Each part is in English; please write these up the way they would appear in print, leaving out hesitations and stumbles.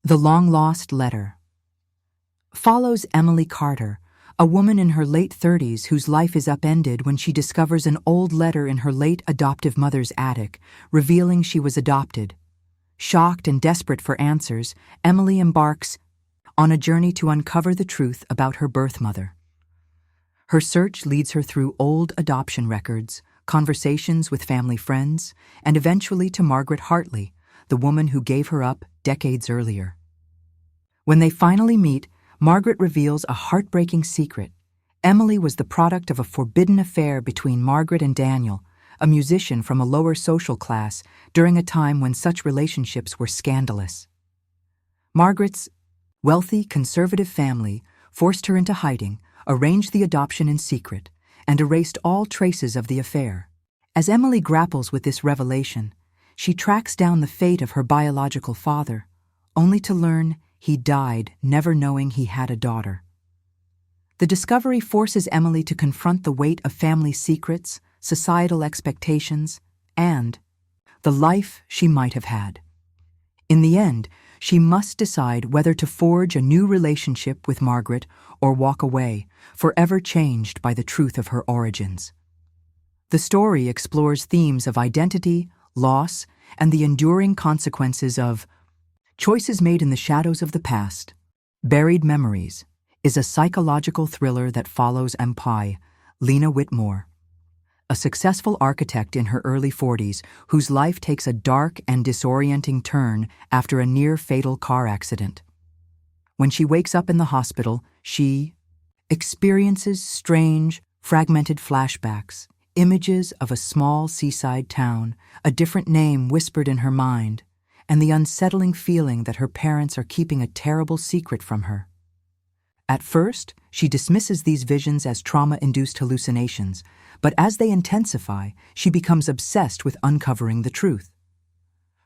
The long-lost letter follows Emily Carter, a woman in her late 30s whose life is upended when she discovers an old letter in her late adoptive mother's attic, revealing she was adopted. Shocked and desperate for answers, Emily embarks on a journey to uncover the truth about her birth mother. Her search leads her through old adoption records, conversations with family friends, and eventually to Margaret Hartley, the woman who gave her up decades earlier. When they finally meet, Margaret reveals a heartbreaking secret. Emily was the product of a forbidden affair between Margaret and Daniel, a musician from a lower social class, during a time when such relationships were scandalous. Margaret's wealthy, conservative family forced her into hiding, arranged the adoption in secret, and erased all traces of the affair. As Emily grapples with this revelation, she tracks down the fate of her biological father, only to learn he died never knowing he had a daughter. The discovery forces Emily to confront the weight of family secrets, societal expectations, and the life she might have had. In the end, she must decide whether to forge a new relationship with Margaret or walk away, forever changed by the truth of her origins. The story explores themes of identity, loss, and the enduring consequences of choices made in the shadows of the past. Buried Memories is a psychological thriller that follows Empai, Lena Whitmore, a successful architect in her early 40s whose life takes a dark and disorienting turn after a near-fatal car accident. When she wakes up in the hospital, she experiences strange, fragmented flashbacks, images of a small seaside town, a different name whispered in her mind, and the unsettling feeling that her parents are keeping a terrible secret from her. At first, she dismisses these visions as trauma-induced hallucinations, but as they intensify, she becomes obsessed with uncovering the truth.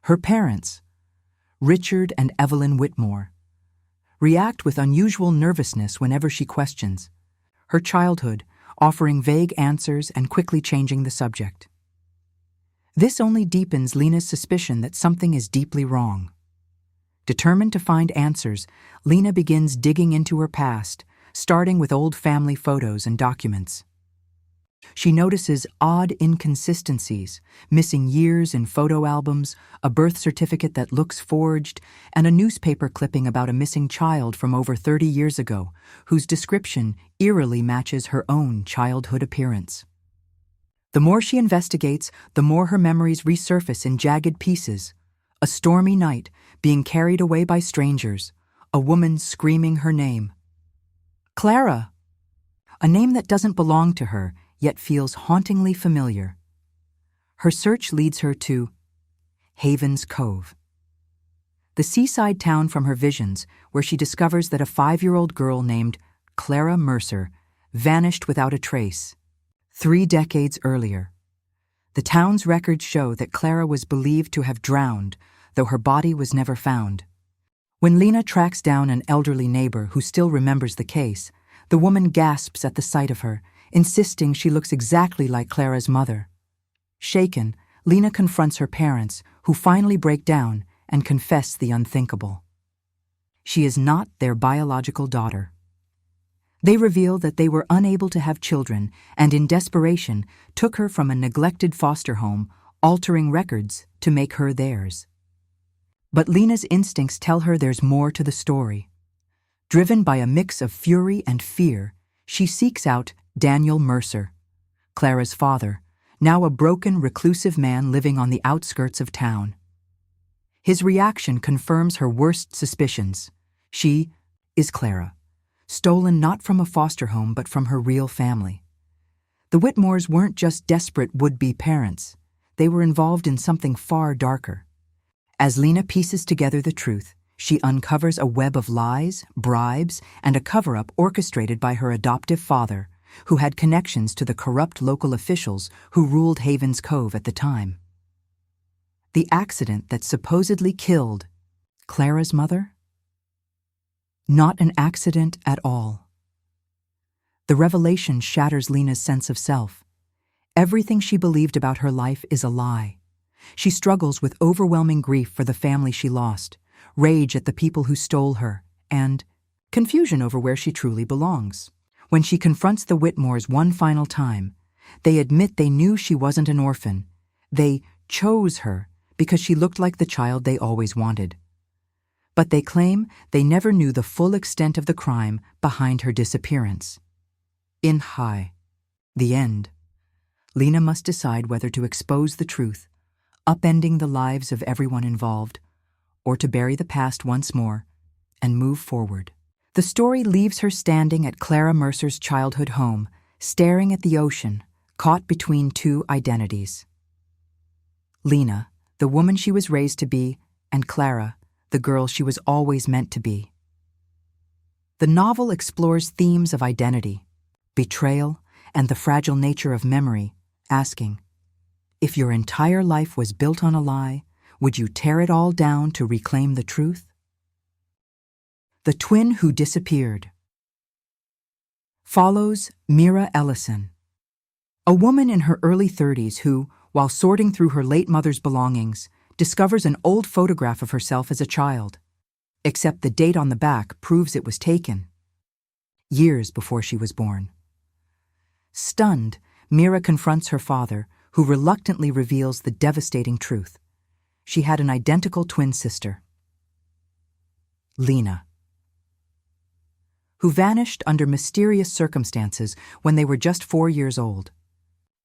Her parents, Richard and Evelyn Whitmore, react with unusual nervousness whenever she questions her childhood, offering vague answers and quickly changing the subject. This only deepens Lena's suspicion that something is deeply wrong. Determined to find answers, Lena begins digging into her past, starting with old family photos and documents. She notices odd inconsistencies, missing years in photo albums, a birth certificate that looks forged, and a newspaper clipping about a missing child from over 30 years ago, whose description eerily matches her own childhood appearance. The more she investigates, the more her memories resurface in jagged pieces. A stormy night, being carried away by strangers, a woman screaming her name. Clara! A name that doesn't belong to her, yet feels hauntingly familiar. Her search leads her to Havens Cove, the seaside town from her visions, where she discovers that a 5-year-old girl named Clara Mercer vanished without a trace 3 decades earlier. The town's records show that Clara was believed to have drowned, though her body was never found. When Lena tracks down an elderly neighbor who still remembers the case, the woman gasps at the sight of her, insisting she looks exactly like Clara's mother. Shaken, Lena confronts her parents, who finally break down and confess the unthinkable. She is not their biological daughter. They reveal that they were unable to have children and, in desperation, took her from a neglected foster home, altering records to make her theirs. But Lena's instincts tell her there's more to the story. Driven by a mix of fury and fear, she seeks out Daniel Mercer, Clara's father, now a broken, reclusive man living on the outskirts of town. His reaction confirms her worst suspicions. She is Clara, stolen not from a foster home but from her real family. The Whitmores weren't just desperate would-be parents. They were involved in something far darker. As Lena pieces together the truth, she uncovers a web of lies, bribes, and a cover-up orchestrated by her adoptive father, who had connections to the corrupt local officials who ruled Havens Cove at the time. The accident that supposedly killed Clara's mother? Not an accident at all. The revelation shatters Lena's sense of self. Everything she believed about her life is a lie. She struggles with overwhelming grief for the family she lost, rage at the people who stole her, and confusion over where she truly belongs. When she confronts the Whitmores one final time, they admit they knew she wasn't an orphan. They chose her because she looked like the child they always wanted. But they claim they never knew the full extent of the crime behind her disappearance. In the end, Lena must decide whether to expose the truth, upending the lives of everyone involved, or to bury the past once more and move forward. The story leaves her standing at Clara Mercer's childhood home, staring at the ocean, caught between two identities. Lena, the woman she was raised to be, and Clara, the girl she was always meant to be. The novel explores themes of identity, betrayal, and the fragile nature of memory, asking, if your entire life was built on a lie, would you tear it all down to reclaim the truth? The Twin Who Disappeared follows Mira Ellison, a woman in her early 30s who, while sorting through her late mother's belongings, discovers an old photograph of herself as a child, except the date on the back proves it was taken years before she was born. Stunned, Mira confronts her father, who reluctantly reveals the devastating truth. She had an identical twin sister, Lena, who vanished under mysterious circumstances when they were just 4 years old.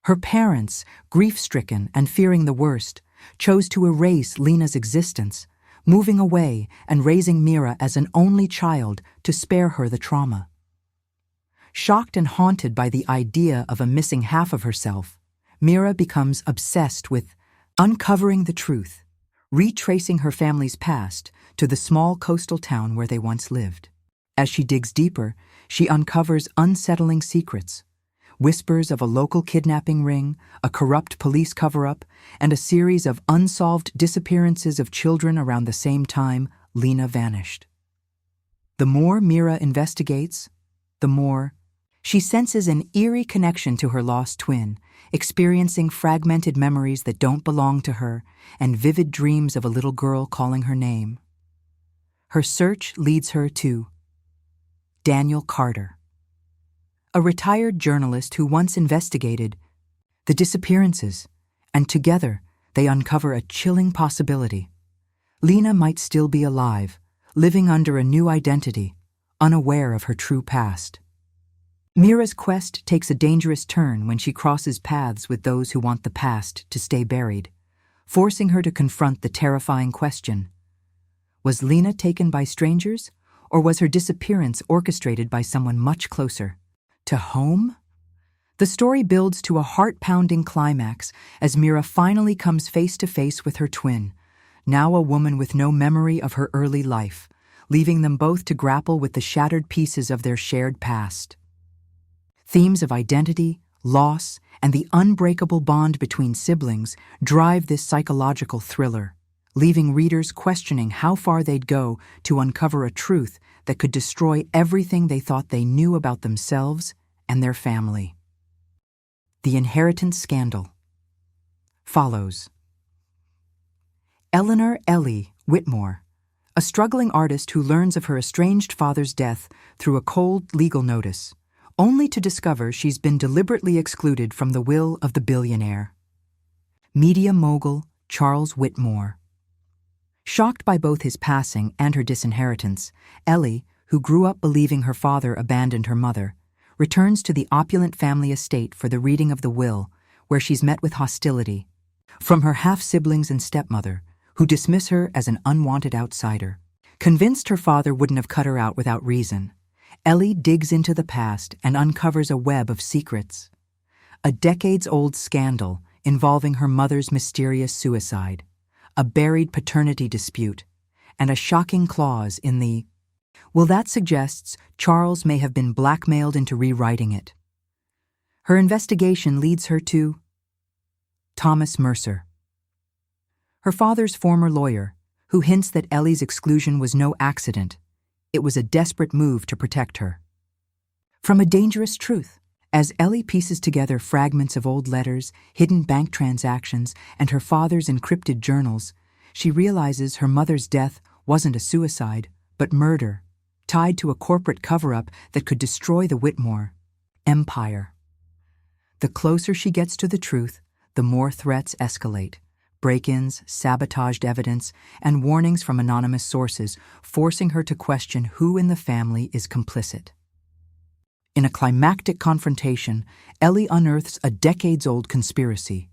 Her parents, grief-stricken and fearing the worst, chose to erase Lena's existence, moving away and raising Mira as an only child to spare her the trauma. Shocked and haunted by the idea of a missing half of herself, Mira becomes obsessed with uncovering the truth, retracing her family's past to the small coastal town where they once lived. As she digs deeper, she uncovers unsettling secrets, whispers of a local kidnapping ring, a corrupt police cover-up, and a series of unsolved disappearances of children around the same time Lena vanished. The more Mira investigates, the more she senses an eerie connection to her lost twin, experiencing fragmented memories that don't belong to her and vivid dreams of a little girl calling her name. Her search leads her to Daniel Carter, a retired journalist who once investigated the disappearances, and together they uncover a chilling possibility. Lena might still be alive, living under a new identity, unaware of her true past. Mira's quest takes a dangerous turn when she crosses paths with those who want the past to stay buried, forcing her to confront the terrifying question: was Lena taken by strangers, or was her disappearance orchestrated by someone much closer to home? The story builds to a heart-pounding climax as Mira finally comes face-to-face with her twin, now a woman with no memory of her early life, leaving them both to grapple with the shattered pieces of their shared past. Themes of identity, loss, and the unbreakable bond between siblings drive this psychological thriller, leaving readers questioning how far they'd go to uncover a truth that could destroy everything they thought they knew about themselves and their family. The Inheritance Scandal follows Eleanor Ellie Whitmore, a struggling artist who learns of her estranged father's death through a cold legal notice, only to discover she's been deliberately excluded from the will of the billionaire, media mogul Charles Whitmore. Shocked by both his passing and her disinheritance, Ellie, who grew up believing her father abandoned her mother, returns to the opulent family estate for the reading of the will, where she's met with hostility from her half-siblings and stepmother, who dismiss her as an unwanted outsider. Convinced her father wouldn't have cut her out without reason, Ellie digs into the past and uncovers a web of secrets. A decades-old scandal involving her mother's mysterious suicide, a buried paternity dispute, and a shocking clause in the will that suggests Charles may have been blackmailed into rewriting it. Her investigation leads her to Thomas Mercer, her father's former lawyer, who hints that Ellie's exclusion was no accident. It was a desperate move to protect her from a dangerous truth. As Ellie pieces together fragments of old letters, hidden bank transactions, and her father's encrypted journals, she realizes her mother's death wasn't a suicide, but murder, tied to a corporate cover-up that could destroy the Whitmore empire. The closer she gets to the truth, the more threats escalate. Break-ins, sabotaged evidence, and warnings from anonymous sources, forcing her to question who in the family is complicit. In a climactic confrontation, Ellie unearths a decades-old conspiracy.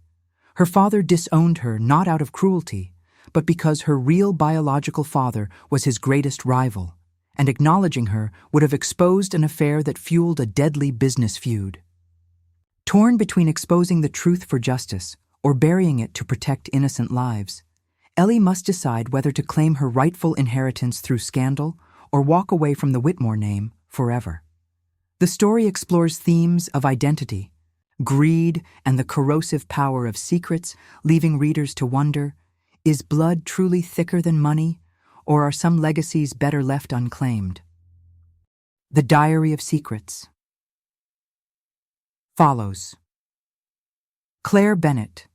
Her father disowned her not out of cruelty, but because her real biological father was his greatest rival, and acknowledging her would have exposed an affair that fueled a deadly business feud. Torn between exposing the truth for justice or burying it to protect innocent lives, Ellie must decide whether to claim her rightful inheritance through scandal or walk away from the Whitmore name forever. The story explores themes of identity, greed, and the corrosive power of secrets, leaving readers to wonder, is blood truly thicker than money, or are some legacies better left unclaimed? The Diary of Secrets follows. Claire Bennett,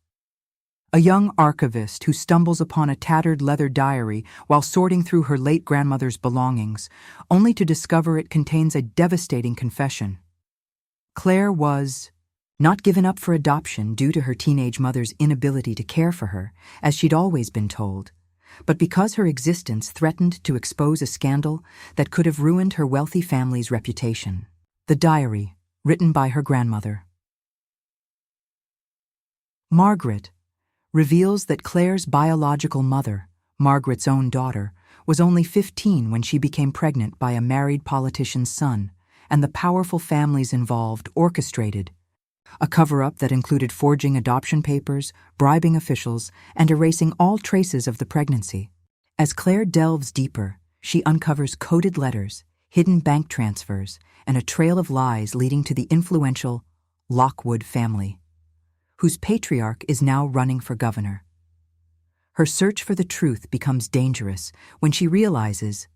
a young archivist who stumbles upon a tattered leather diary while sorting through her late grandmother's belongings, only to discover it contains a devastating confession. Claire was not given up for adoption due to her teenage mother's inability to care for her, as she'd always been told, but because her existence threatened to expose a scandal that could have ruined her wealthy family's reputation. The diary, written by her grandmother. Margaret reveals that Claire's biological mother, Margaret's own daughter, was only 15 when she became pregnant by a married politician's son, and the powerful families involved orchestrated a cover-up that included forging adoption papers, bribing officials, and erasing all traces of the pregnancy. As Claire delves deeper, she uncovers coded letters, hidden bank transfers, and a trail of lies leading to the influential Lockwood family, whose patriarch is now running for governor. Her search for the truth becomes dangerous when she realizes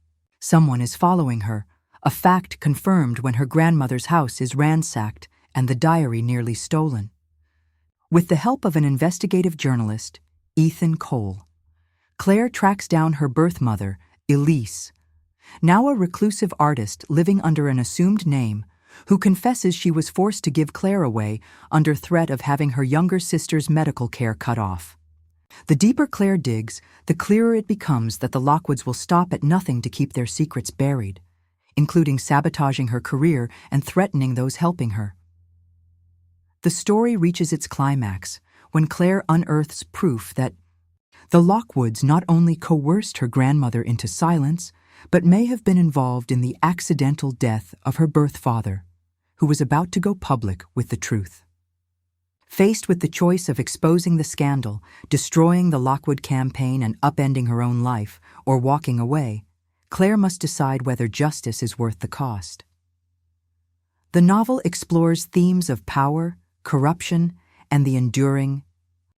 someone is following her, a fact confirmed when her grandmother's house is ransacked and the diary nearly stolen. With the help of an investigative journalist, Ethan Cole, Claire tracks down her birth mother, Elise, now a reclusive artist living under an assumed name, who confesses she was forced to give Claire away under threat of having her younger sister's medical care cut off. The deeper Claire digs, the clearer it becomes that the Lockwoods will stop at nothing to keep their secrets buried, including sabotaging her career and threatening those helping her. The story reaches its climax when Claire unearths proof that the Lockwoods not only coerced her grandmother into silence, but may have been involved in the accidental death of her birth father, who was about to go public with the truth. Faced with the choice of exposing the scandal, destroying the Lockwood campaign and upending her own life, or walking away, Claire must decide whether justice is worth the cost. The novel explores themes of power, corruption, and the enduring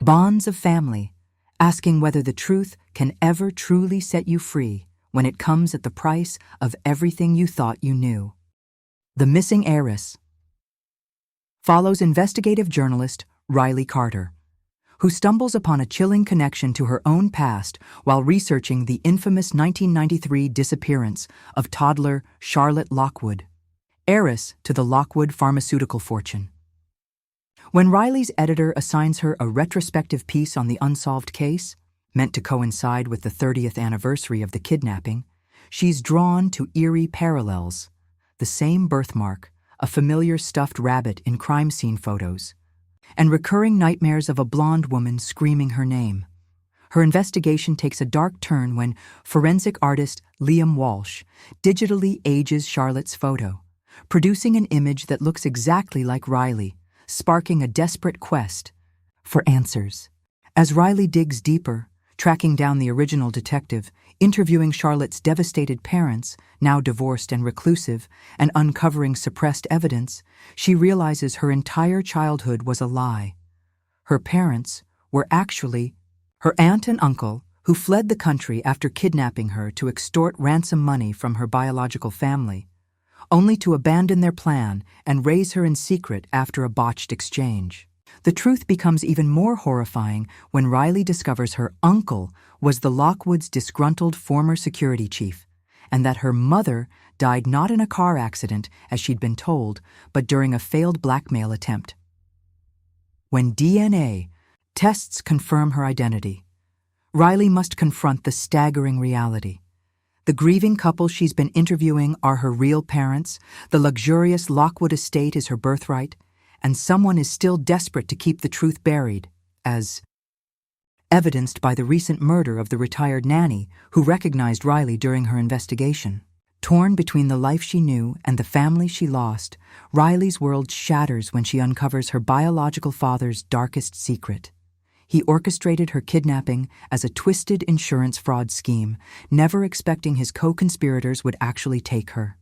bonds of family, asking whether the truth can ever truly set you free when it comes at the price of everything you thought you knew. The Missing Heiress follows investigative journalist Riley Carter, who stumbles upon a chilling connection to her own past while researching the infamous 1993 disappearance of toddler Charlotte Lockwood, heiress to the Lockwood pharmaceutical fortune. When Riley's editor assigns her a retrospective piece on the unsolved case, meant to coincide with the 30th anniversary of the kidnapping, she's drawn to eerie parallels: the same birthmark, a familiar stuffed rabbit in crime scene photos, and recurring nightmares of a blonde woman screaming her name. Her investigation takes a dark turn when forensic artist Liam Walsh digitally ages Charlotte's photo, producing an image that looks exactly like Riley, sparking a desperate quest for answers. As Riley digs deeper, tracking down the original detective, interviewing Charlotte's devastated parents, now divorced and reclusive, and uncovering suppressed evidence, she realizes her entire childhood was a lie. Her parents were actually her aunt and uncle, who fled the country after kidnapping her to extort ransom money from her biological family, only to abandon their plan and raise her in secret after a botched exchange. The truth becomes even more horrifying when Riley discovers her uncle was the Lockwood's disgruntled former security chief, and that her mother died not in a car accident, as she'd been told, but during a failed blackmail attempt. When DNA tests confirm her identity, Riley must confront the staggering reality. The grieving couple she's been interviewing are her real parents, the luxurious Lockwood estate is her birthright, and someone is still desperate to keep the truth buried, as evidenced by the recent murder of the retired nanny who recognized Riley during her investigation. Torn between the life she knew and the family she lost, Riley's world shatters when she uncovers her biological father's darkest secret. He orchestrated her kidnapping as a twisted insurance fraud scheme, never expecting his co-conspirators would actually take her.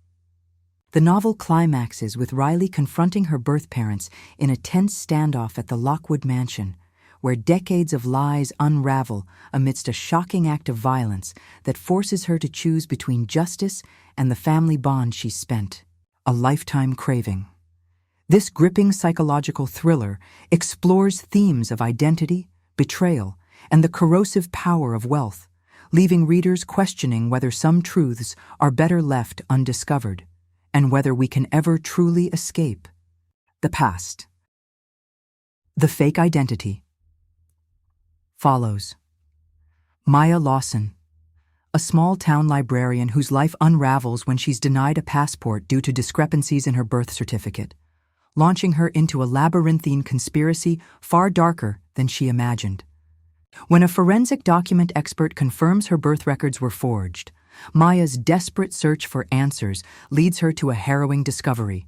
The novel climaxes with Riley confronting her birth parents in a tense standoff at the Lockwood mansion, where decades of lies unravel amidst a shocking act of violence that forces her to choose between justice and the family bond she spent, a lifetime craving. This gripping psychological thriller explores themes of identity, betrayal, and the corrosive power of wealth, leaving readers questioning whether some truths are better left undiscovered, and whether we can ever truly escape the past. The fake identity follows. Maya Lawson, a small-town librarian whose life unravels when she's denied a passport due to discrepancies in her birth certificate, launching her into a labyrinthine conspiracy far darker than she imagined. When a forensic document expert confirms her birth records were forged, Maya's desperate search for answers leads her to a harrowing discovery.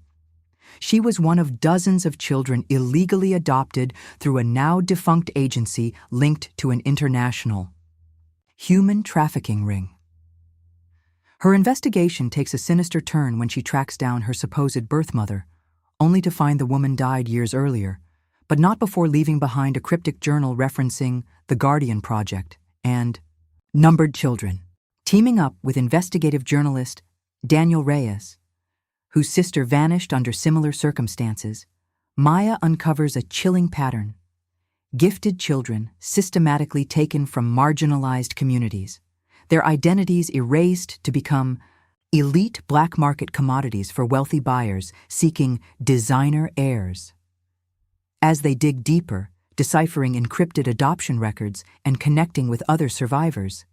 She was one of dozens of children illegally adopted through a now-defunct agency linked to an international human trafficking ring. Her investigation takes a sinister turn when she tracks down her supposed birth mother, only to find the woman died years earlier, but not before leaving behind a cryptic journal referencing the Guardian Project and numbered children. Teaming up with investigative journalist Daniel Reyes, whose sister vanished under similar circumstances, Maya uncovers a chilling pattern. Gifted children systematically taken from marginalized communities, their identities erased to become elite black market commodities for wealthy buyers seeking designer heirs. As they dig deeper, deciphering encrypted adoption records and connecting with other survivors,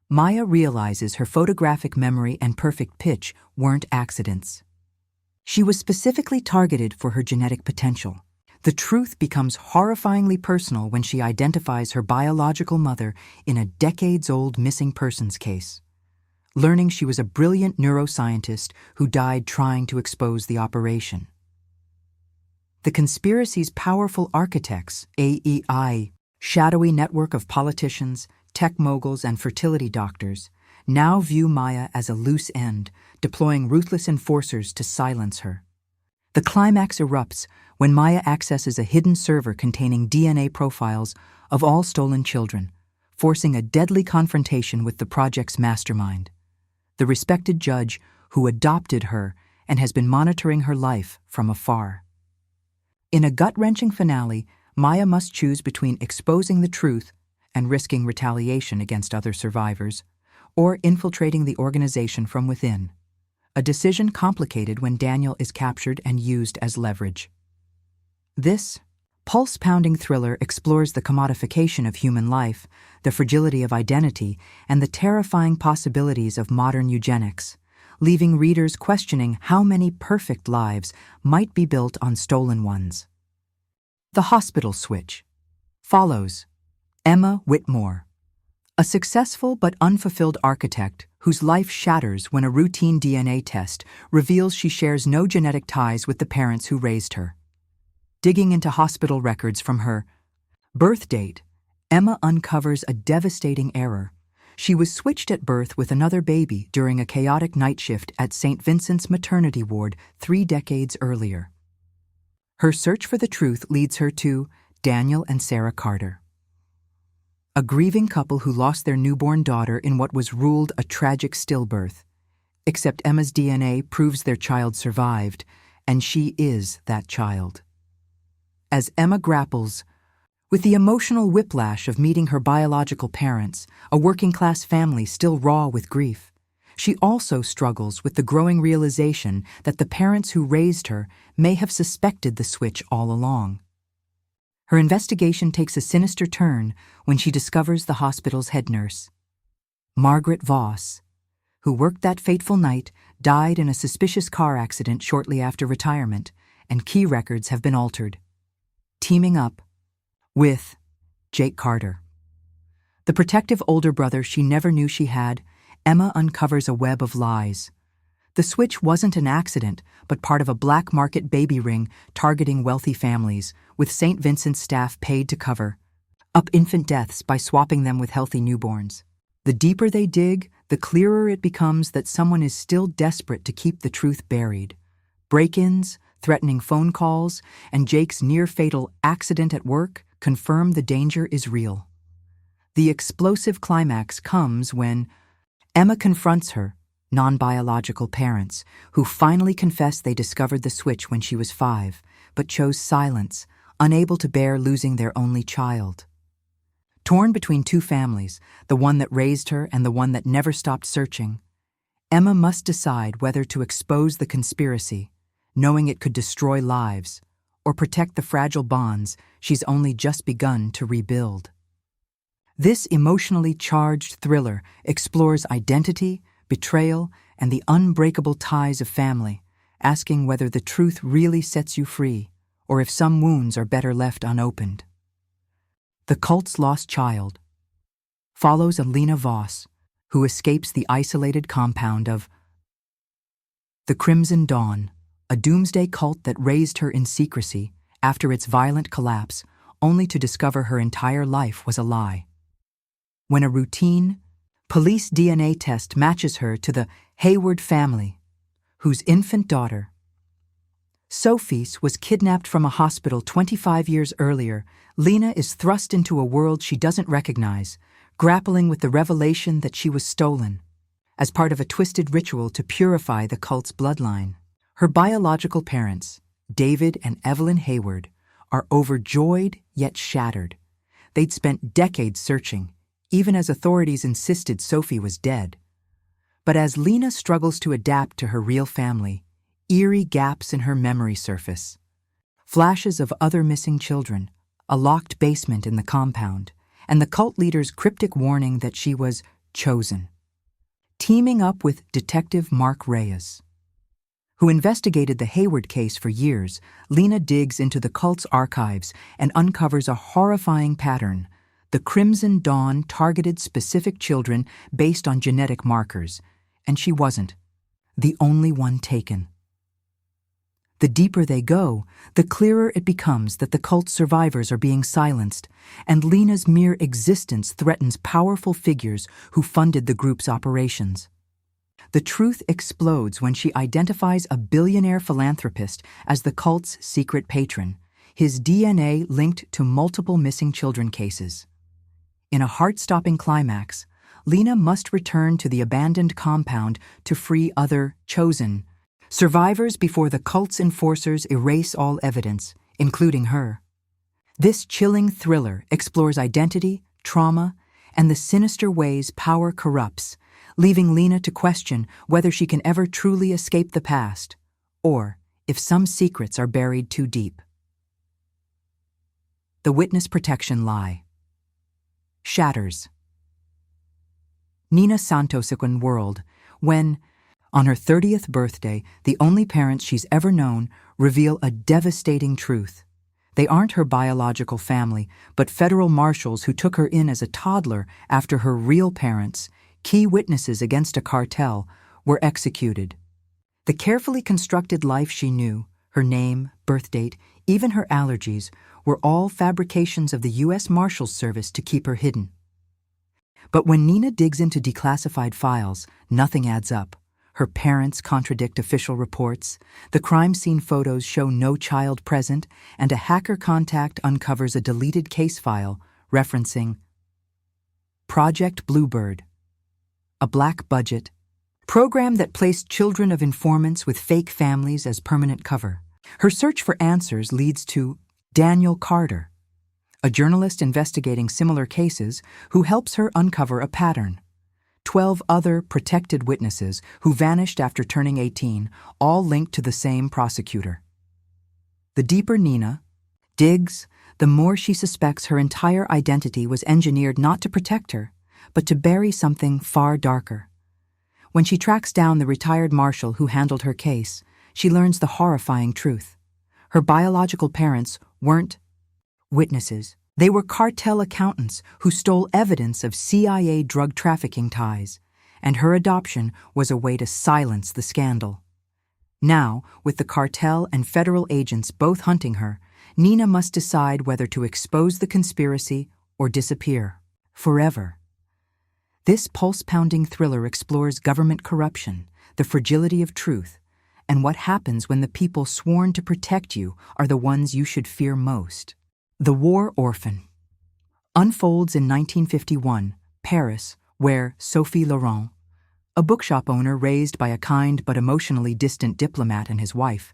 Maya realizes her photographic memory and perfect pitch weren't accidents. She was specifically targeted for her genetic potential. The truth becomes horrifyingly personal when she identifies her biological mother in a decades-old missing persons case, learning she was a brilliant neuroscientist who died trying to expose the operation. The conspiracy's powerful architects, AEI, shadowy network of politicians, tech moguls, and fertility doctors, now view Maya as a loose end, deploying ruthless enforcers to silence her. The climax erupts when Maya accesses a hidden server containing DNA profiles of all stolen children, forcing a deadly confrontation with the project's mastermind, the respected judge who adopted her and has been monitoring her life from afar. In a gut-wrenching finale, Maya must choose between exposing the truth and risking retaliation against other survivors, or infiltrating the organization from within, a decision complicated when Daniel is captured and used as leverage. This pulse-pounding thriller explores the commodification of human life, the fragility of identity, and the terrifying possibilities of modern eugenics, leaving readers questioning how many perfect lives might be built on stolen ones. The Hospital Switch follows. Emma Whitmore, a successful but unfulfilled architect whose life shatters when a routine DNA test reveals she shares no genetic ties with the parents who raised her. Digging into hospital records from her birth date, Emma uncovers a devastating error. She was switched at birth with another baby during a chaotic night shift at St. Vincent's maternity ward 3 decades earlier. Her search for the truth leads her to Daniel and Sarah Carter, a grieving couple who lost their newborn daughter in what was ruled a tragic stillbirth. Except Emma's DNA proves their child survived, and she is that child. As Emma grapples With the emotional whiplash of meeting her biological parents, a working-class family still raw with grief, she also struggles with the growing realization that the parents who raised her may have suspected the switch all along. Her investigation takes a sinister turn when she discovers the hospital's head nurse. Margaret Voss, who worked that fateful night, died in a suspicious car accident shortly after retirement, and key records have been altered. Teaming up with Jake Carter, the protective older brother she never knew she had, Emma uncovers a web of lies. The switch wasn't an accident, but part of a black market baby ring targeting wealthy families, with St. Vincent's staff paid to cover up infant deaths by swapping them with healthy newborns. The deeper they dig, the clearer it becomes that someone is still desperate to keep the truth buried. Break-ins, threatening phone calls, and Jake's near-fatal accident at work confirm the danger is real. The explosive climax comes when Emma confronts her non-biological parents, who finally confess they discovered the switch when she was 5, but chose silence, unable to bear losing their only child. Torn between two families, the one that raised her and the one that never stopped searching, Emma must decide whether to expose the conspiracy, knowing it could destroy lives, or protect the fragile bonds she's only just begun to rebuild. This emotionally charged thriller explores identity, betrayal, and the unbreakable ties of family, asking whether the truth really sets you free, or if some wounds are better left unopened. The Cult's Lost Child follows Alina Voss, who escapes the isolated compound of the Crimson Dawn, a doomsday cult that raised her in secrecy after its violent collapse, only to discover her entire life was a lie. When a routine police DNA test matches her to the Hayward family, whose infant daughter, Sophie, was kidnapped from a hospital 25 years earlier, Lena is thrust into a world she doesn't recognize, grappling with the revelation that she was stolen, as part of a twisted ritual to purify the cult's bloodline. Her biological parents, David and Evelyn Hayward, are overjoyed yet shattered. They'd spent decades searching, even as authorities insisted Sophie was dead. But as Lena struggles to adapt to her real family, eerie gaps in her memory surface. Flashes of other missing children, a locked basement in the compound, and the cult leader's cryptic warning that she was chosen. Teaming up with Detective Mark Reyes, who investigated the Hayward case for years, Lena digs into the cult's archives and uncovers a horrifying pattern. The Crimson Dawn targeted specific children based on genetic markers, and she wasn't the only one taken. The deeper they go, the clearer it becomes that the cult's survivors are being silenced, and Lena's mere existence threatens powerful figures who funded the group's operations. The truth explodes when she identifies a billionaire philanthropist as the cult's secret patron, his DNA linked to multiple missing children cases. In a heart-stopping climax, Lena must return to the abandoned compound to free other chosen survivors before the cult's enforcers erase all evidence, including her. This chilling thriller explores identity, trauma, and the sinister ways power corrupts, leaving Lena to question whether she can ever truly escape the past, or if some secrets are buried too deep. The witness protection lie shatters Nina Santos' world when, on her 30th birthday, the only parents she's ever known reveal a devastating truth. They aren't her biological family, but federal marshals who took her in as a toddler after her real parents, key witnesses against a cartel, were executed. The carefully constructed life she knew, her name, birth date, even her allergies, were all fabrications of the U.S. Marshals Service to keep her hidden. But when Nina digs into declassified files, nothing adds up. Her parents contradict official reports, the crime scene photos show no child present, and a hacker contact uncovers a deleted case file referencing Project Bluebird, a black-budget program that placed children of informants with fake families as permanent cover. Her search for answers leads to Daniel Carter, a journalist investigating similar cases who helps her uncover a pattern. 12 other protected witnesses who vanished after turning 18, all linked to the same prosecutor. The deeper Nina digs, the more she suspects her entire identity was engineered not to protect her, but to bury something far darker. When she tracks down the retired marshal who handled her case, she learns the horrifying truth. Her biological parents weren't witnesses. They were cartel accountants who stole evidence of CIA drug trafficking ties, and her adoption was a way to silence the scandal. Now, with the cartel and federal agents both hunting her, Nina must decide whether to expose the conspiracy or disappear forever. This pulse-pounding thriller explores government corruption, the fragility of truth, and what happens when the people sworn to protect you are the ones you should fear most. The War Orphan unfolds in 1951, Paris, where Sophie Laurent, a bookshop owner raised by a kind but emotionally distant diplomat and his wife,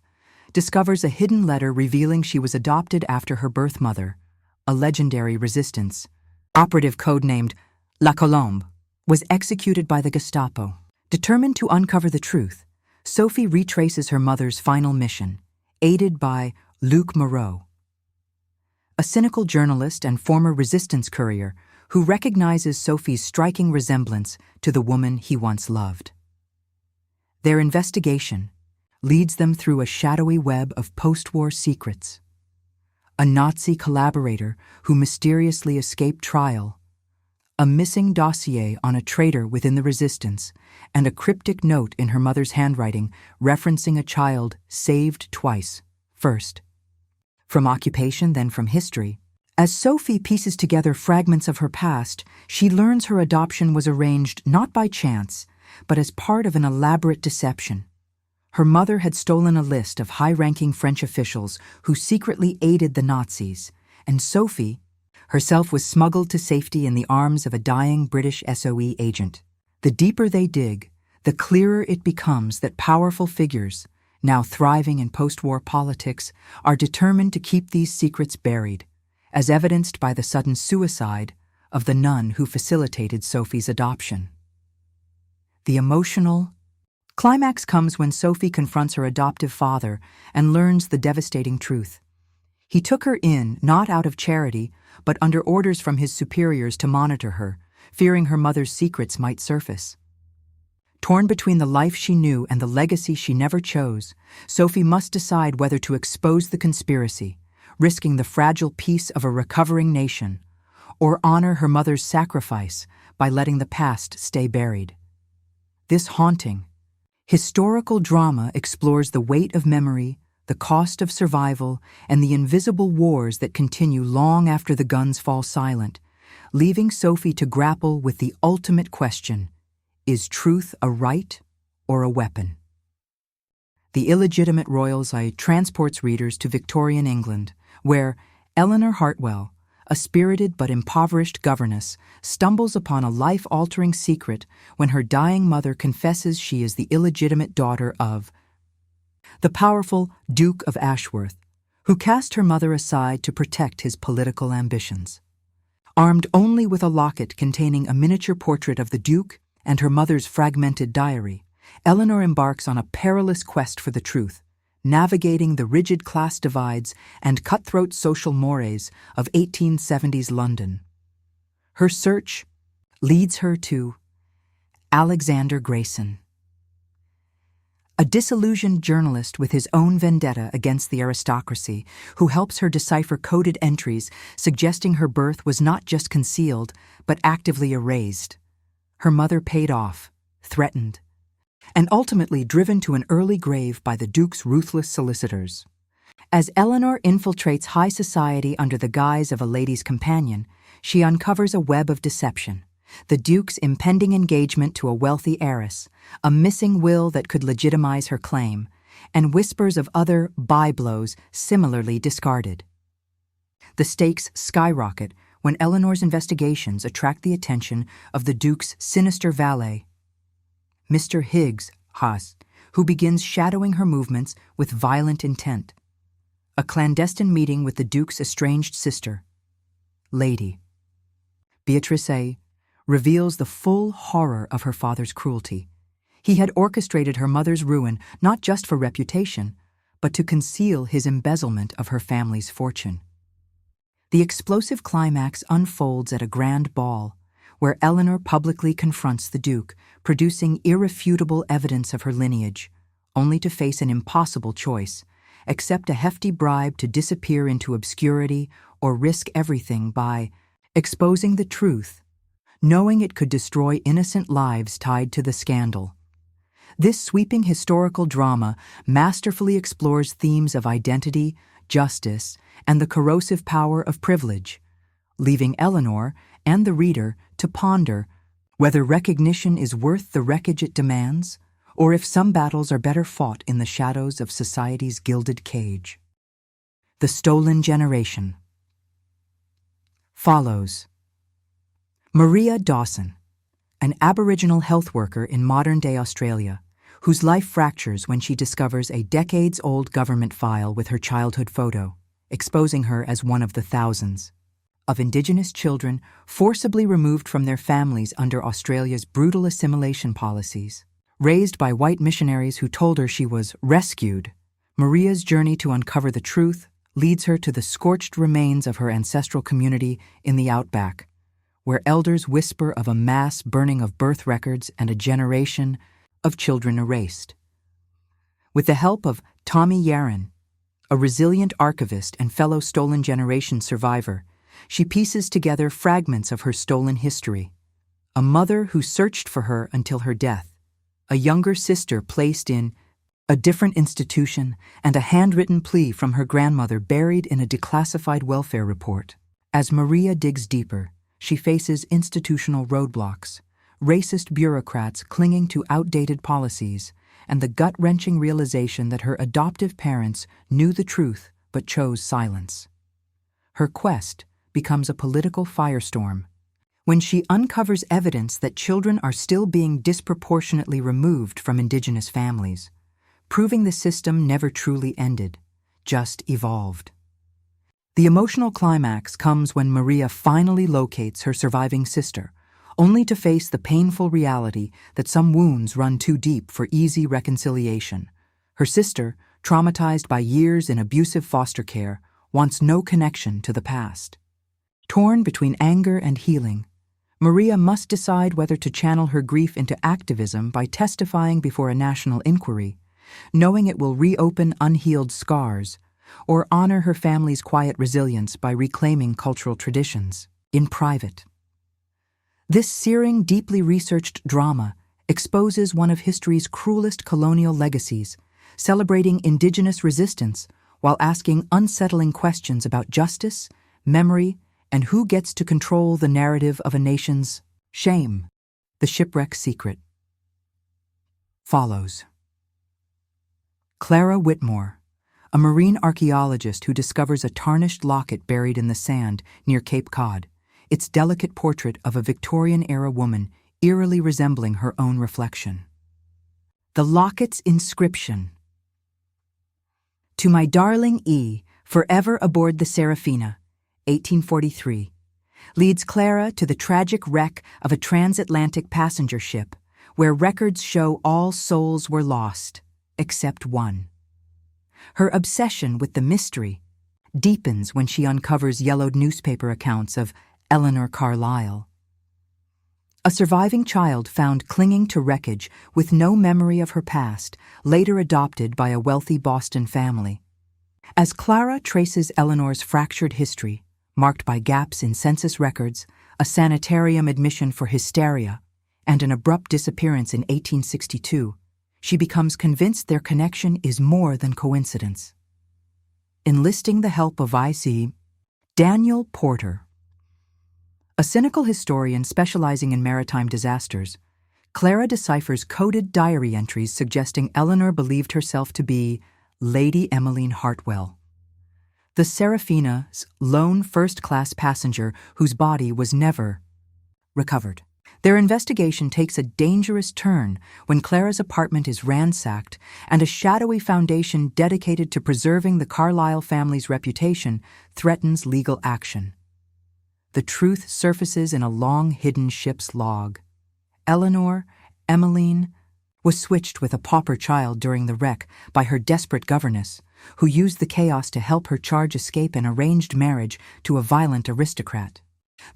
discovers a hidden letter revealing she was adopted after her birth mother, a legendary resistance operative codenamed La Colombe, was executed by the Gestapo. Determined to uncover the truth, Sophie retraces her mother's final mission, aided by Luc Moreau, a cynical journalist and former resistance courier who recognizes Sophie's striking resemblance to the woman he once loved. Their investigation leads them through a shadowy web of post-war secrets. A Nazi collaborator who mysteriously escaped trial, a missing dossier on a traitor within the resistance, and a cryptic note in her mother's handwriting referencing a child saved twice, first from occupation, then from history. As Sophie pieces together fragments of her past, she learns her adoption was arranged not by chance, but as part of an elaborate deception. Her mother had stolen a list of high-ranking French officials who secretly aided the Nazis, and Sophie herself was smuggled to safety in the arms of a dying British SOE agent. The deeper they dig, the clearer it becomes that powerful figures, now thriving in post-war politics, are determined to keep these secrets buried, as evidenced by the sudden suicide of the nun who facilitated Sophie's adoption. The emotional climax comes when Sophie confronts her adoptive father and learns the devastating truth. He took her in, not out of charity, but under orders from his superiors to monitor her, fearing her mother's secrets might surface. Torn between the life she knew and the legacy she never chose, Sophie must decide whether to expose the conspiracy, risking the fragile peace of a recovering nation, or honor her mother's sacrifice by letting the past stay buried. This haunting, historical drama explores the weight of memory, the cost of survival, and the invisible wars that continue long after the guns fall silent, leaving Sophie to grapple with the ultimate question: is truth a right or a weapon? The Illegitimate Royal's Eye transports readers to Victorian England, where Eleanor Hartwell, a spirited but impoverished governess, stumbles upon a life-altering secret when her dying mother confesses she is the illegitimate daughter of the powerful Duke of Ashworth, who cast her mother aside to protect his political ambitions. Armed only with a locket containing a miniature portrait of the Duke and her mother's fragmented diary, Eleanor embarks on a perilous quest for the truth, navigating the rigid class divides and cutthroat social mores of 1870s London. Her search leads her to Alexander Grayson, a disillusioned journalist with his own vendetta against the aristocracy, who helps her decipher coded entries suggesting her birth was not just concealed, but actively erased. Her mother paid off, threatened, and ultimately driven to an early grave by the Duke's ruthless solicitors. As Eleanor infiltrates high society under the guise of a lady's companion, she uncovers a web of deception: the Duke's impending engagement to a wealthy heiress, a missing will that could legitimize her claim, and whispers of other byblows similarly discarded. The stakes skyrocket when Eleanor's investigations attract the attention of the Duke's sinister valet, Mr. Higgs Haas, who begins shadowing her movements with violent intent. A clandestine meeting with the Duke's estranged sister, Lady. Beatrice reveals the full horror of her father's cruelty. He had orchestrated her mother's ruin not just for reputation, but to conceal his embezzlement of her family's fortune. The explosive climax unfolds at a grand ball, where Eleanor publicly confronts the Duke, producing irrefutable evidence of her lineage, only to face an impossible choice: accept a hefty bribe to disappear into obscurity or risk everything by exposing the truth, knowing it could destroy innocent lives tied to the scandal. This sweeping historical drama masterfully explores themes of identity, justice, and the corrosive power of privilege, leaving Eleanor and the reader to ponder whether recognition is worth the wreckage it demands, or if some battles are better fought in the shadows of society's gilded cage. The Stolen Generation. Follows. Maria Dawson, an Aboriginal health worker in modern-day Australia, whose life fractures when she discovers a decades-old government file with her childhood photo, exposing her as one of the thousands of Indigenous children forcibly removed from their families under Australia's brutal assimilation policies. Raised by white missionaries who told her she was rescued, Maria's journey to uncover the truth leads her to the scorched remains of her ancestral community in the outback, where elders whisper of a mass burning of birth records and a generation of children erased. With the help of Tommy Yaron, a resilient archivist and fellow Stolen Generation survivor, she pieces together fragments of her stolen history: a mother who searched for her until her death, a younger sister placed in a different institution, and a handwritten plea from her grandmother buried in a declassified welfare report. As Maria digs deeper, she faces institutional roadblocks, racist bureaucrats clinging to outdated policies, and the gut-wrenching realization that her adoptive parents knew the truth but chose silence. Her quest becomes a political firestorm when she uncovers evidence that children are still being disproportionately removed from Indigenous families, proving the system never truly ended, just evolved. The emotional climax comes when Maria finally locates her surviving sister, only to face the painful reality that some wounds run too deep for easy reconciliation. Her sister, traumatized by years in abusive foster care, wants no connection to the past. Torn between anger and healing, Maria must decide whether to channel her grief into activism by testifying before a national inquiry, knowing it will reopen unhealed scars, or honor her family's quiet resilience by reclaiming cultural traditions in private. This searing, deeply researched drama exposes one of history's cruelest colonial legacies, celebrating Indigenous resistance while asking unsettling questions about justice, memory, and who gets to control the narrative of a nation's shame. The Shipwreck Secret. Follows. Clara Whitmore, a marine archaeologist who discovers a tarnished locket buried in the sand near Cape Cod, its delicate portrait of a Victorian-era woman eerily resembling her own reflection. The locket's inscription: "To my darling E, forever aboard the Serafina, 1843, leads Clara to the tragic wreck of a transatlantic passenger ship where records show all souls were lost, except one. Her obsession with the mystery deepens when she uncovers yellowed newspaper accounts of Eleanor Carlisle, a surviving child found clinging to wreckage with no memory of her past, later adopted by a wealthy Boston family. As Clara traces Eleanor's fractured history, marked by gaps in census records, a sanitarium admission for hysteria, and an abrupt disappearance in 1862, she becomes convinced their connection is more than coincidence. Enlisting the help of I.C. Daniel Porter, a cynical historian specializing in maritime disasters, Clara deciphers coded diary entries suggesting Eleanor believed herself to be Lady Emmeline Hartwell, the Serafina's lone first-class passenger whose body was never recovered. Their investigation takes a dangerous turn when Clara's apartment is ransacked and a shadowy foundation dedicated to preserving the Carlisle family's reputation threatens legal action. the truth surfaces in a long-hidden ship's log. Eleanor, Emmeline, was switched with a pauper child during the wreck by her desperate governess, who used the chaos to help her charge escape an arranged marriage to a violent aristocrat.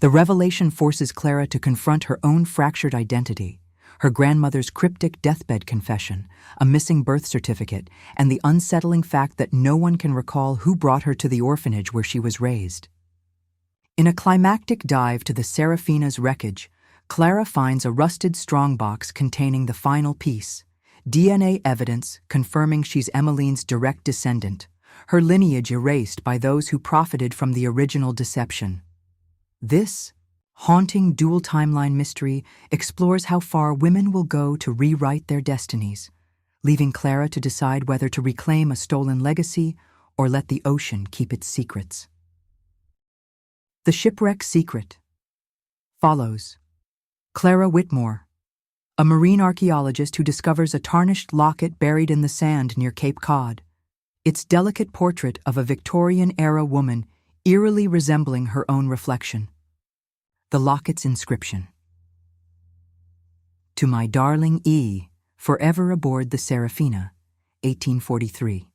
The revelation forces Clara to confront her own fractured identity, her grandmother's cryptic deathbed confession, a missing birth certificate, and the unsettling fact that no one can recall who brought her to the orphanage where she was raised. In a climactic dive to the Serafina's wreckage, Clara finds a rusted strongbox containing the final piece, DNA evidence confirming she's Emmeline's direct descendant, her lineage erased by those who profited from the original deception. This haunting dual timeline mystery explores how far women will go to rewrite their destinies, leaving Clara to decide whether to reclaim a stolen legacy or let the ocean keep its secrets. The Shipwreck Secret follows Clara Whitmore, a marine archaeologist who discovers a tarnished locket buried in the sand near Cape Cod, its delicate portrait of a Victorian-era woman eerily resembling her own reflection. The locket's inscription: "To my darling E, forever aboard the Serafina, 1843."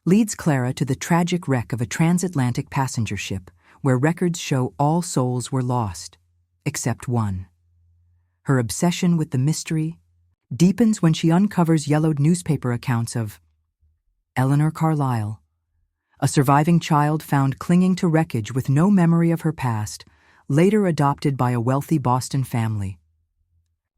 Leads Clara to the tragic wreck of a transatlantic passenger ship where records show all souls were lost, except one. Her obsession with the mystery deepens when she uncovers yellowed newspaper accounts of Eleanor Carlisle, a surviving child found clinging to wreckage with no memory of her past, later adopted by a wealthy Boston family.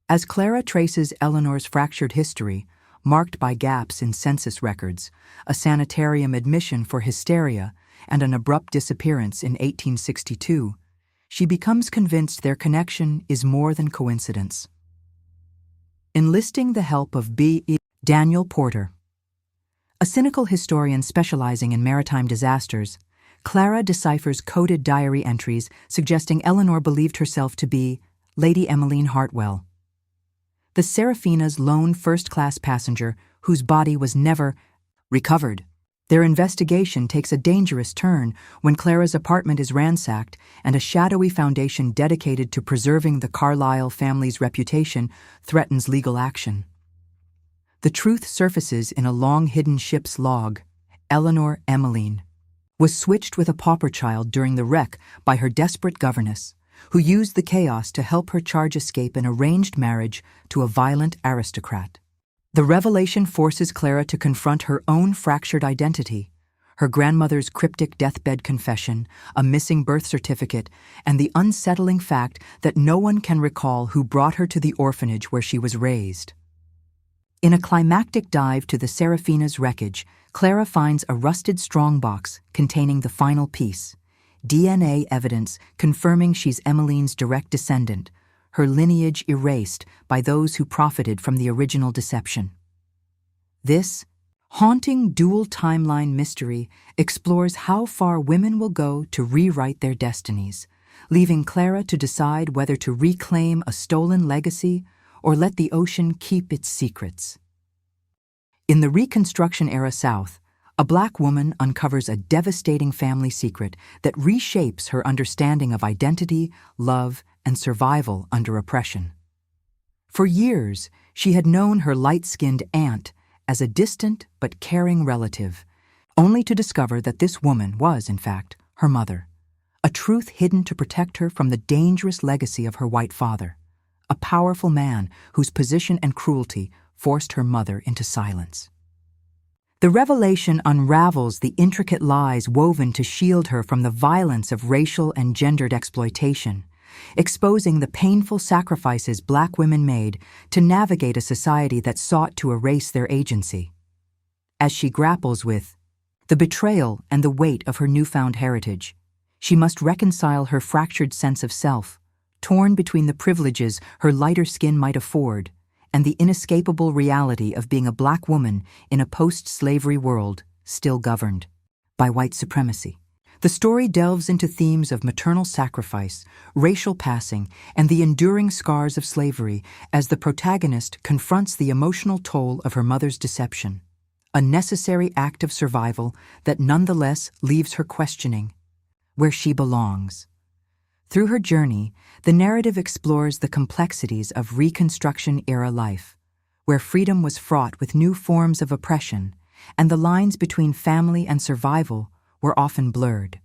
As Clara traces Eleanor's fractured history, marked by gaps in census records, a sanitarium admission for hysteria, and an abrupt disappearance in 1862, she becomes convinced their connection is more than coincidence. Enlisting the help of B. Daniel Porter, a cynical historian specializing in maritime disasters, Clara deciphers coded diary entries suggesting Eleanor believed herself to be Lady Emmeline Hartwell, the Serafina's lone first-class passenger whose body was never recovered. Their investigation takes a dangerous turn when Clara's apartment is ransacked and a shadowy foundation dedicated to preserving the Carlisle family's reputation threatens legal action. The truth surfaces in a long-hidden ship's log. Eleanor Emmeline was switched with a pauper child during the wreck by her desperate governess, who used the chaos to help her charge escape an arranged marriage to a violent aristocrat. The revelation forces Clara to confront her own fractured identity, her grandmother's cryptic deathbed confession, a missing birth certificate, and the unsettling fact that no one can recall who brought her to the orphanage where she was raised. In a climactic dive to the Serafina's wreckage, Clara finds a rusted strongbox containing the final piece, DNA evidence confirming she's Emmeline's direct descendant, her lineage erased by those who profited from the original deception. This haunting dual timeline mystery explores how far women will go to rewrite their destinies, leaving Clara to decide whether to reclaim a stolen legacy or let the ocean keep its secrets. In the Reconstruction-era South, a Black woman uncovers a devastating family secret that reshapes her understanding of identity, love, and survival under oppression. For years, she had known her light-skinned aunt as a distant but caring relative, only to discover that this woman was, in fact, her mother, a truth hidden to protect her from the dangerous legacy of her white father, a powerful man whose position and cruelty forced her mother into silence. The revelation unravels the intricate lies woven to shield her from the violence of racial and gendered exploitation, exposing the painful sacrifices Black women made to navigate a society that sought to erase their agency. As she grapples with the betrayal and the weight of her newfound heritage, she must reconcile her fractured sense of self, torn between the privileges her lighter skin might afford and the inescapable reality of being a Black woman in a post-slavery world still governed by white supremacy. The story delves into themes of maternal sacrifice, racial passing, and the enduring scars of slavery as the protagonist confronts the emotional toll of her mother's deception, a necessary act of survival that nonetheless leaves her questioning where she belongs. Through her journey, the narrative explores the complexities of Reconstruction-era life, where freedom was fraught with new forms of oppression, and the lines between family and survival were often blurred.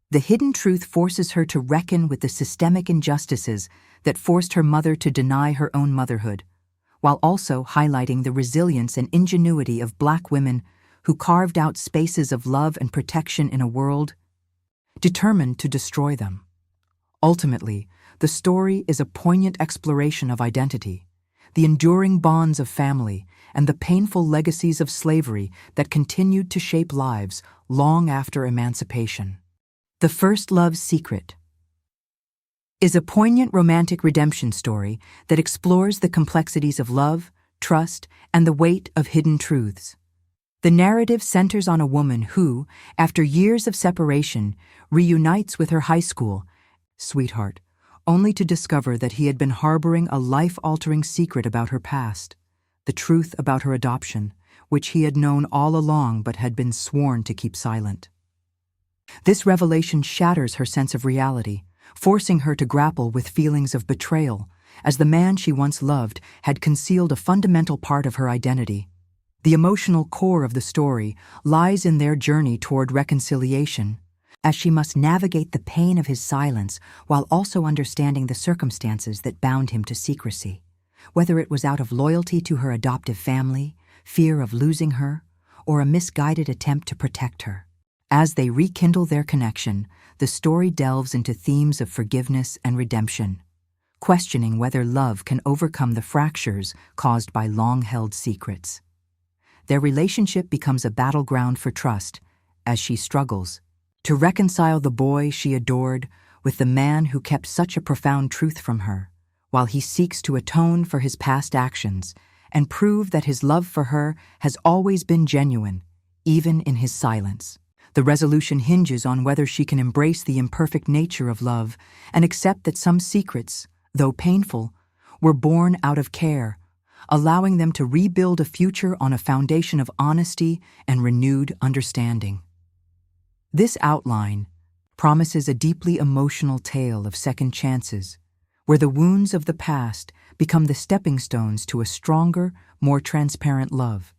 The hidden truth forces her to reckon with the systemic injustices that forced her mother to deny her own motherhood, while also highlighting the resilience and ingenuity of Black women who carved out spaces of love and protection in a world determined to destroy them. Ultimately, the story is a poignant exploration of identity, the enduring bonds of family, and the painful legacies of slavery that continued to shape lives long after emancipation. The First Love's Secret is a poignant romantic redemption story that explores the complexities of love, trust, and the weight of hidden truths. The narrative centers on a woman who, after years of separation, reunites with her high school sweetheart, only to discover that he had been harboring a life-altering secret about her past, the truth about her adoption, which he had known all along but had been sworn to keep silent. This revelation shatters her sense of reality, forcing her to grapple with feelings of betrayal, as the man she once loved had concealed a fundamental part of her identity. The emotional core of the story lies in their journey toward reconciliation, as she must navigate the pain of his silence while also understanding the circumstances that bound him to secrecy, whether it was out of loyalty to her adoptive family, fear of losing her, or a misguided attempt to protect her. As they rekindle their connection, the story delves into themes of forgiveness and redemption, questioning whether love can overcome the fractures caused by long-held secrets. Their relationship becomes a battleground for trust as she struggles to reconcile the boy she adored with the man who kept such a profound truth from her, while he seeks to atone for his past actions and prove that his love for her has always been genuine, even in his silence. The resolution hinges on whether she can embrace the imperfect nature of love and accept that some secrets, though painful, were born out of care, allowing them to rebuild a future on a foundation of honesty and renewed understanding. This outline promises a deeply emotional tale of second chances, where the wounds of the past become the stepping stones to a stronger, more transparent love,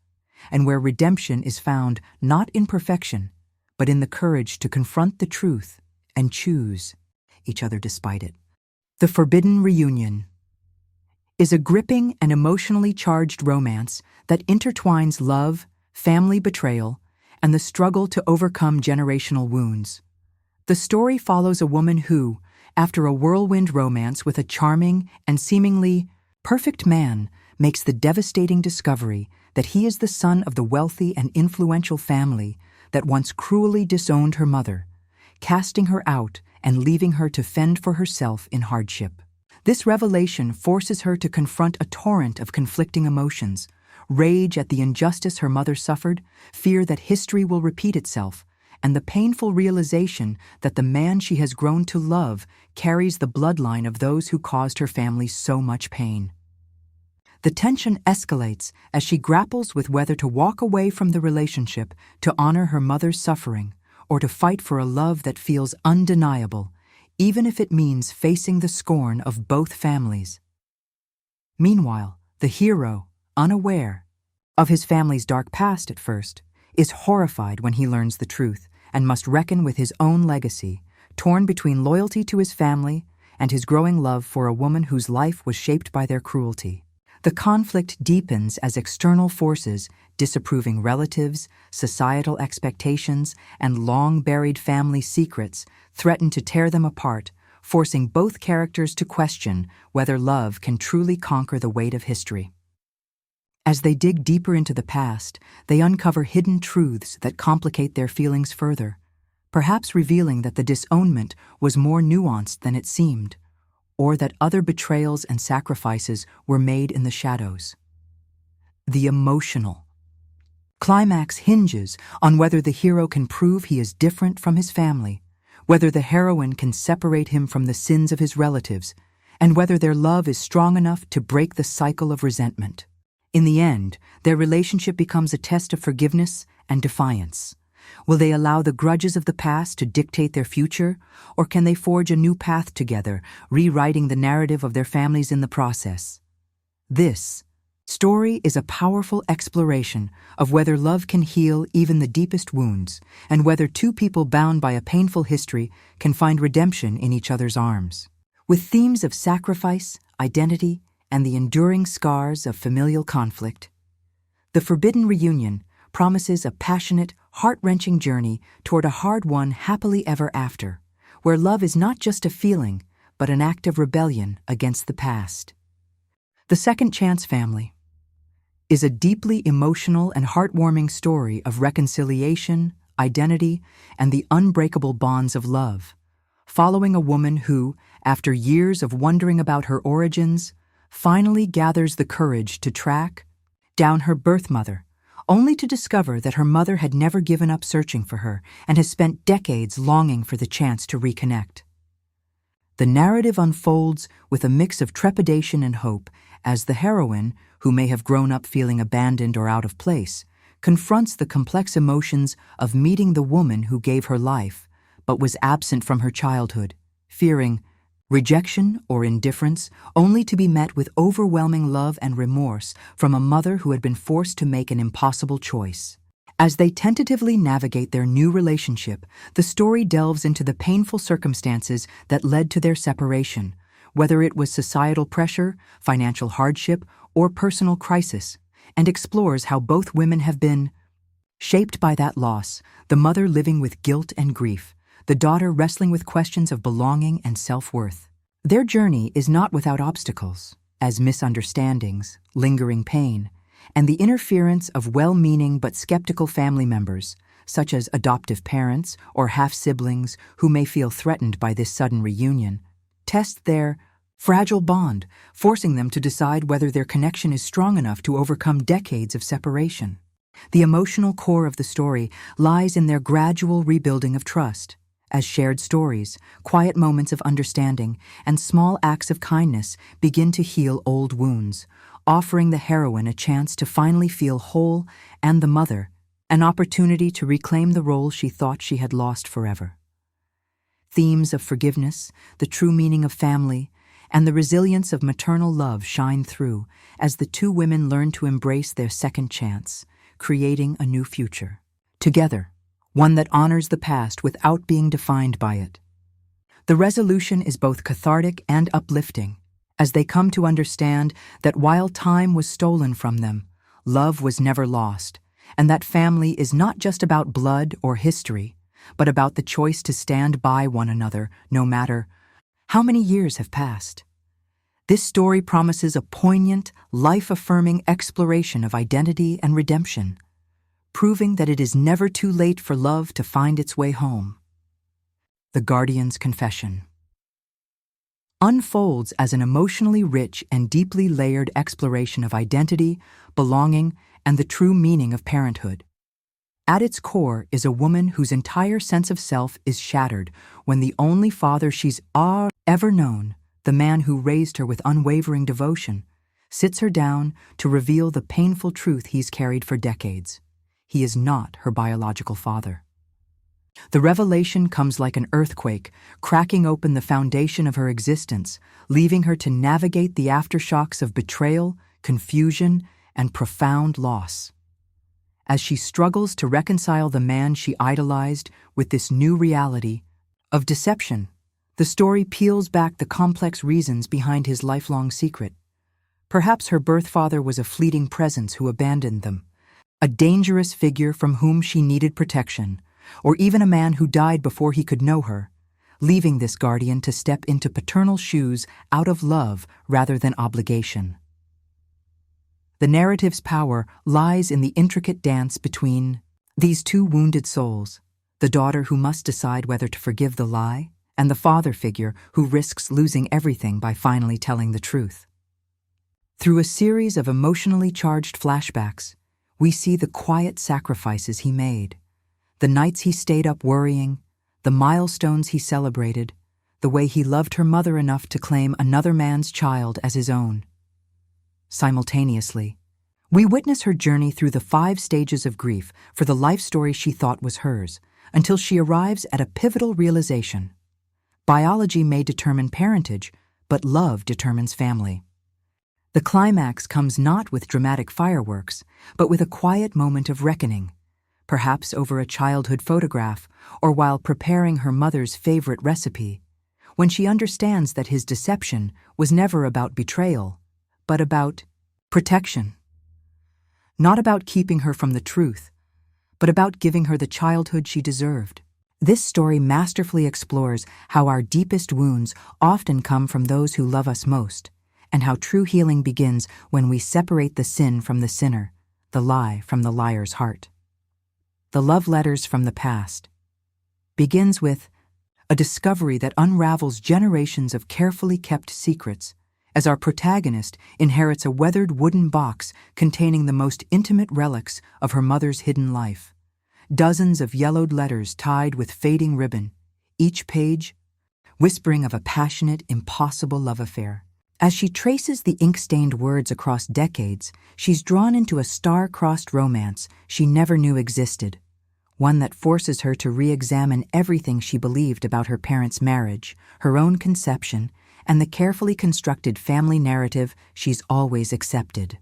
and where redemption is found not in perfection, but in the courage to confront the truth and choose each other despite it. The Forbidden Reunion is a gripping and emotionally charged romance that intertwines love, family betrayal, and the struggle to overcome generational wounds. The story follows a woman who, after a whirlwind romance with a charming and seemingly perfect man, makes the devastating discovery that he is the son of the wealthy and influential family that once cruelly disowned her mother, casting her out and leaving her to fend for herself in hardship. This revelation forces her to confront a torrent of conflicting emotions: rage at the injustice her mother suffered, fear that history will repeat itself, and the painful realization that the man she has grown to love carries the bloodline of those who caused her family so much pain. The tension escalates as she grapples with whether to walk away from the relationship to honor her mother's suffering or to fight for a love that feels undeniable, even if it means facing the scorn of both families. Meanwhile, the hero, unaware of his family's dark past at first, is horrified when he learns the truth and must reckon with his own legacy, torn between loyalty to his family and his growing love for a woman whose life was shaped by their cruelty. The conflict deepens as external forces, disapproving relatives, societal expectations, and long-buried family secrets threaten to tear them apart, forcing both characters to question whether love can truly conquer the weight of history. As they dig deeper into the past, they uncover hidden truths that complicate their feelings further, perhaps revealing that the disownment was more nuanced than it seemed, or that other betrayals and sacrifices were made in the shadows. The emotional climax hinges on whether the hero can prove he is different from his family, whether the heroine can separate him from the sins of his relatives, and whether their love is strong enough to break the cycle of resentment. In the end, their relationship becomes a test of forgiveness and defiance, Will they allow the grudges of the past to dictate their future, or can they forge a new path together, rewriting the narrative of their families in the process? This story is a powerful exploration of whether love can heal even the deepest wounds, and whether two people bound by a painful history can find redemption in each other's arms. With themes of sacrifice, identity, and the enduring scars of familial conflict, The Forbidden Reunion promises a passionate, heart-wrenching journey toward a hard-won happily ever after, where love is not just a feeling, but an act of rebellion against the past. The Second Chance Family is a deeply emotional and heartwarming story of reconciliation, identity, and the unbreakable bonds of love, following a woman who, after years of wondering about her origins, finally gathers the courage to track down her birth mother, only to discover that her mother had never given up searching for her and has spent decades longing for the chance to reconnect. The narrative unfolds with a mix of trepidation and hope as the heroine, who may have grown up feeling abandoned or out of place, confronts the complex emotions of meeting the woman who gave her life but was absent from her childhood, fearing rejection or indifference, only to be met with overwhelming love and remorse from a mother who had been forced to make an impossible choice. As they tentatively navigate their new relationship, the story delves into the painful circumstances that led to their separation, whether it was societal pressure, financial hardship, or personal crisis, and explores how both women have been shaped by that loss, the mother living with guilt and grief, the daughter wrestling with questions of belonging and self-worth. Their journey is not without obstacles, as misunderstandings, lingering pain, and the interference of well-meaning but skeptical family members, such as adoptive parents or half-siblings who may feel threatened by this sudden reunion, test their fragile bond, forcing them to decide whether their connection is strong enough to overcome decades of separation. The emotional core of the story lies in their gradual rebuilding of trust, as shared stories, quiet moments of understanding, and small acts of kindness begin to heal old wounds, offering the heroine a chance to finally feel whole and the mother an opportunity to reclaim the role she thought she had lost forever. Themes of forgiveness, the true meaning of family, and the resilience of maternal love shine through as the two women learn to embrace their second chance, creating a new future. Together, one that honors the past without being defined by it. The resolution is both cathartic and uplifting, as they come to understand that while time was stolen from them, love was never lost, and that family is not just about blood or history, but about the choice to stand by one another no matter how many years have passed. This story promises a poignant, life-affirming exploration of identity and redemption, proving that it is never too late for love to find its way home. The Guardian's Confession unfolds as an emotionally rich and deeply layered exploration of identity, belonging, and the true meaning of parenthood. At its core is a woman whose entire sense of self is shattered when the only father she's ever known, the man who raised her with unwavering devotion, sits her down to reveal the painful truth he's carried for decades. He is not her biological father. The revelation comes like an earthquake, cracking open the foundation of her existence, leaving her to navigate the aftershocks of betrayal, confusion, and profound loss. As she struggles to reconcile the man she idolized with this new reality of deception, the story peels back the complex reasons behind his lifelong secret. Perhaps her birth father was a fleeting presence who abandoned them, a dangerous figure from whom she needed protection, or even a man who died before he could know her, leaving this guardian to step into paternal shoes out of love rather than obligation. The narrative's power lies in the intricate dance between these two wounded souls, the daughter who must decide whether to forgive the lie, and the father figure who risks losing everything by finally telling the truth. Through a series of emotionally charged flashbacks, we see the quiet sacrifices he made, the nights he stayed up worrying, the milestones he celebrated, the way he loved her mother enough to claim another man's child as his own. Simultaneously, We witness her journey through the 5 stages of grief for the life story she thought was hers, until she arrives at a pivotal realization. Biology may determine parentage, but love determines family. The climax comes not with dramatic fireworks, but with a quiet moment of reckoning, perhaps over a childhood photograph or while preparing her mother's favorite recipe, when she understands that his deception was never about betrayal, but about protection. Not about keeping her from the truth, but about giving her the childhood she deserved. This story masterfully explores how our deepest wounds often come from those who love us most, and how true healing begins when we separate the sin from the sinner, the lie from the liar's heart. The Love Letters from the Past begins with a discovery that unravels generations of carefully kept secrets, as our protagonist inherits a weathered wooden box containing the most intimate relics of her mother's hidden life. Dozens of yellowed letters tied with fading ribbon, each page whispering of a passionate, impossible love affair. As she traces the ink-stained words across decades, she's drawn into a star-crossed romance she never knew existed, one that forces her to re-examine everything she believed about her parents' marriage, her own conception, and the carefully constructed family narrative she's always accepted.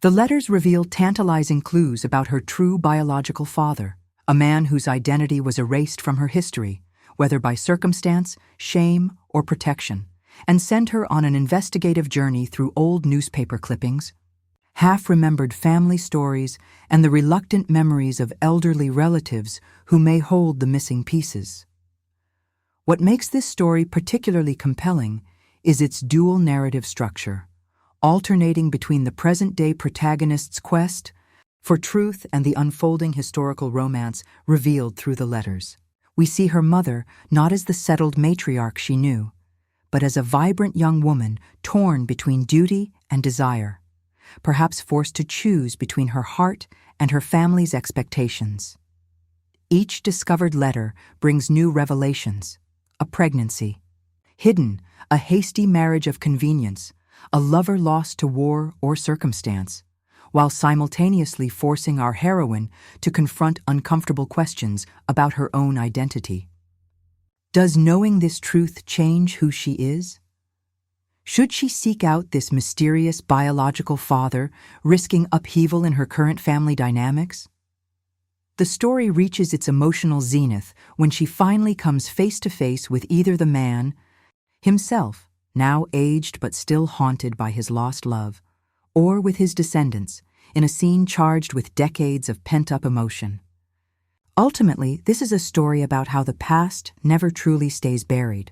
The letters reveal tantalizing clues about her true biological father, a man whose identity was erased from her history, whether by circumstance, shame, or protection, and send her on an investigative journey through old newspaper clippings, half-remembered family stories, and the reluctant memories of elderly relatives who may hold the missing pieces. What makes this story particularly compelling is its dual narrative structure, alternating between the present-day protagonist's quest for truth and the unfolding historical romance revealed through the letters. We see her mother not as the settled matriarch she knew, but as a vibrant young woman torn between duty and desire, perhaps forced to choose between her heart and her family's expectations. Each discovered letter brings new revelations: a pregnancy, hidden, a hasty marriage of convenience, a lover lost to war or circumstance, while simultaneously forcing our heroine to confront uncomfortable questions about her own identity. Does knowing this truth change who she is? Should she seek out this mysterious biological father, risking upheaval in her current family dynamics? The story reaches its emotional zenith when she finally comes face to face with either the man himself, now aged but still haunted by his lost love, or with his descendants, in a scene charged with decades of pent-up emotion. Ultimately, this is a story about how the past never truly stays buried,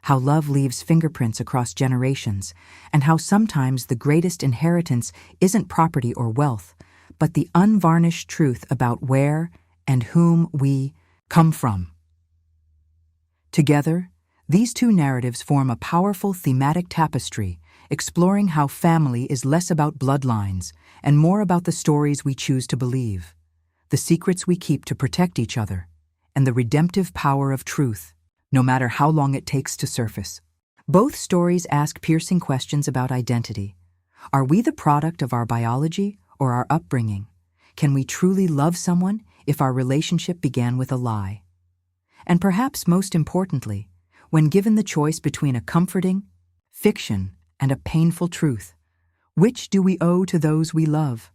how love leaves fingerprints across generations, and how sometimes the greatest inheritance isn't property or wealth, but the unvarnished truth about where and whom we come from. Together, these two narratives form a powerful thematic tapestry, exploring how family is less about bloodlines and more about the stories we choose to believe, the secrets we keep to protect each other, and the redemptive power of truth, no matter how long it takes to surface. Both stories ask piercing questions about identity. Are we the product of our biology or our upbringing? Can we truly love someone if our relationship began with a lie? And perhaps most importantly, when given the choice between a comforting fiction and a painful truth, which do we owe to those we love?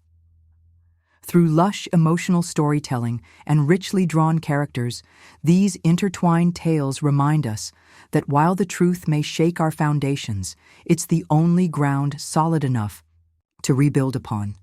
Through lush emotional storytelling and richly drawn characters, these intertwined tales remind us that while the truth may shake our foundations, it's the only ground solid enough to rebuild upon.